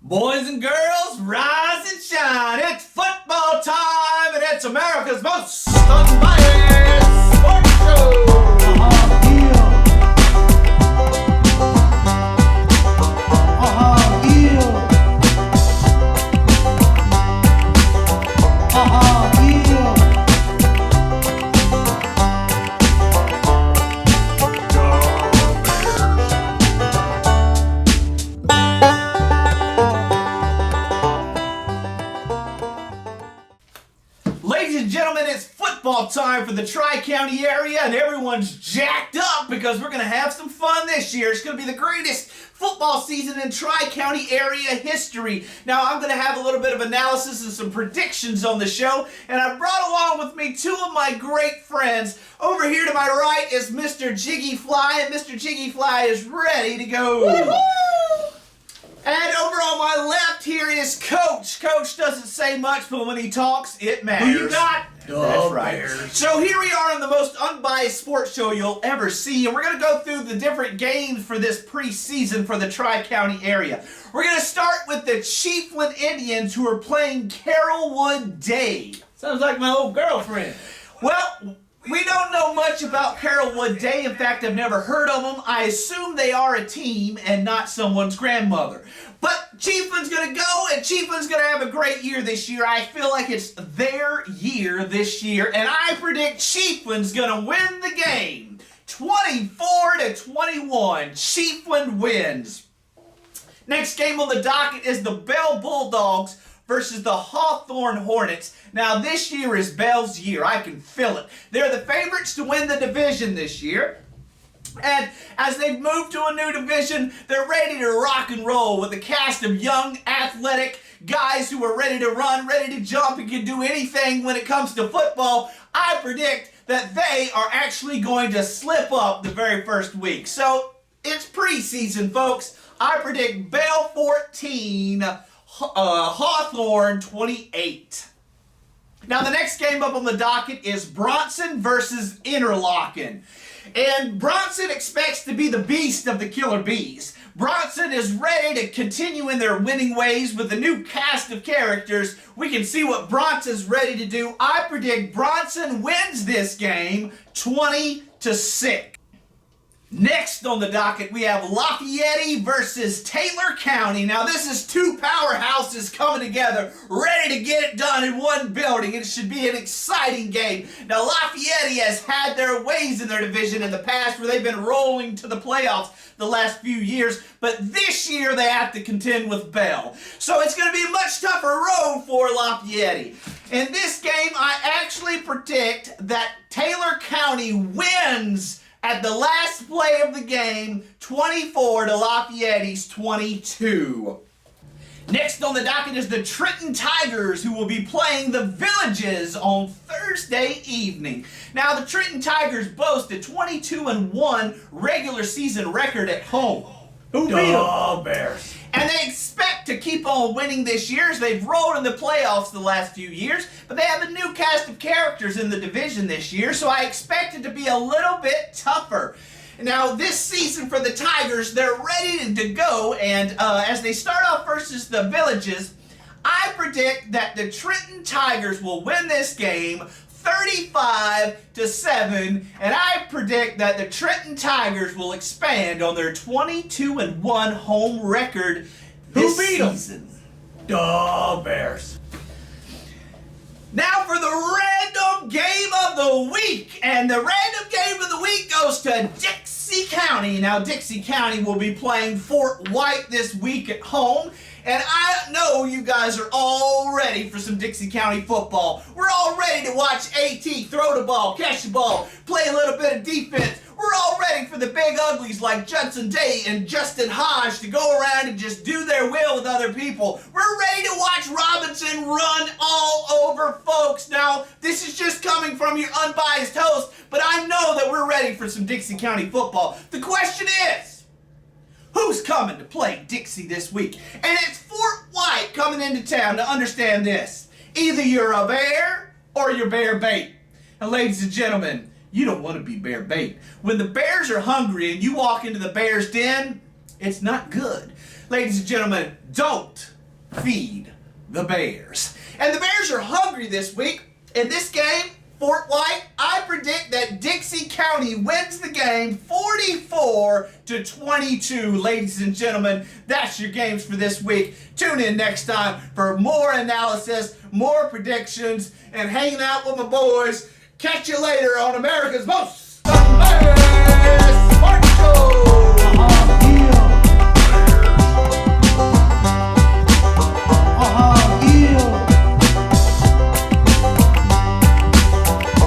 Boys and girls, rise and shine. It's football time, and it's America's most unbiased sports show. Ladies and gentlemen, it's football time for the Tri-County area, and everyone's jacked up because we're going to have some fun this year. It's going to be the greatest football season in Tri-County area history. Now, I'm going to have a little bit of analysis and some predictions on the show, and I brought along with me two of my great friends. Over here to my right is Mr. Jiggy Fly, and Mr. Jiggy Fly is ready to go. Woo-hoo! And over on my left here is Coach. Coach doesn't say much, but when he talks, it matters. Who you got? That's right. So here we are in the most unbiased sports show you'll ever see, and we're going to go through the different games for this preseason for the Tri-County area. We're going to start with the Chiefland Indians, who are playing Carrollwood Day. Sounds like my old girlfriend. Well, we don't know much about Carrollwood Day. In fact, I've never heard of them. I assume they are a team and not someone's grandmother. But Chiefland's going to go, and Chiefland's going to have a great year this year. I feel like it's their year this year, and I predict Chiefland's going to win the game. 24-21. Chiefland wins. Next game on the docket is the Bell Bulldogs versus the Hawthorne Hornets. Now, this year is Bell's year. I can feel it. They're the favorites to win the division this year. And as they've moved to a new division, they're ready to rock and roll with a cast of young, athletic guys who are ready to run, ready to jump, and can do anything when it comes to football. I predict that they are actually going to slip up the very first week. So, it's preseason, folks. I predict Bell 14, Hawthorne 28. Now, the next game up on the docket is Bronson versus Interlochen. And Bronson expects to be the beast of the Killer Bees. Bronson is ready to continue in their winning ways with a new cast of characters. We can see what Bronson's ready to do. I predict Bronson wins this game 20-6. Next on the docket, we have Lafayette versus Taylor County. Now, this is two powerhouses coming together, ready to get it done in one building. It should be an exciting game. Now, Lafayette has had their ways in their division in the past where they've been rolling to the playoffs the last few years, but this year they have to contend with Bell. So it's going to be a much tougher road for Lafayette. In this game, I actually predict that Taylor County wins at the last play of the game, 24 to Lafayette's 22. Next on the docket is the Trenton Tigers, who will be playing the Villages on Thursday evening. Now, the Trenton Tigers boast a 22-1 regular season record at home. Who beat them? Bears. And they expect to keep on winning this year as they've rolled in the playoffs the last few years. But they have a new cast of characters in the division this year, so I expect it to be a little bit tougher. Now, this season for the Tigers, they're ready to go. And as they start off versus the Villages, I predict that the Trenton Tigers will win this game 35-7, and I predict that the Trenton Tigers will expand on their 22-1 home record this season. Duh, Bears. Now for the random game of the week, and the random game of the week goes to Dixie County. Now, Dixie County will be playing Fort White this week at home. And I know you guys are all ready for some Dixie County football. We're all ready to watch AT throw the ball, catch the ball, play a little bit of defense. We're all ready for the big uglies like Judson Day and Justin Hodge to go around and just do their will with other people. We're ready to watch Robinson run all over folks. Now, this is just coming from your unbiased host, but I know that we're ready for some Dixie County football. The question is, who's coming to play Dixie this week? And it's Fort White coming into town to understand this. Either you're a bear or you're bear bait. And ladies and gentlemen, you don't want to be bear bait. When the bears are hungry and you walk into the bear's den, it's not good. Ladies and gentlemen, don't feed the Bears. And the Bears are hungry this week. In this game, Fort White, I predict that Dixie County wins the game 44-22. Ladies and gentlemen, that's your games for this week. Tune in next time for more analysis, more predictions, and hanging out with my boys. Catch you later on America's Most Bears Sports Show.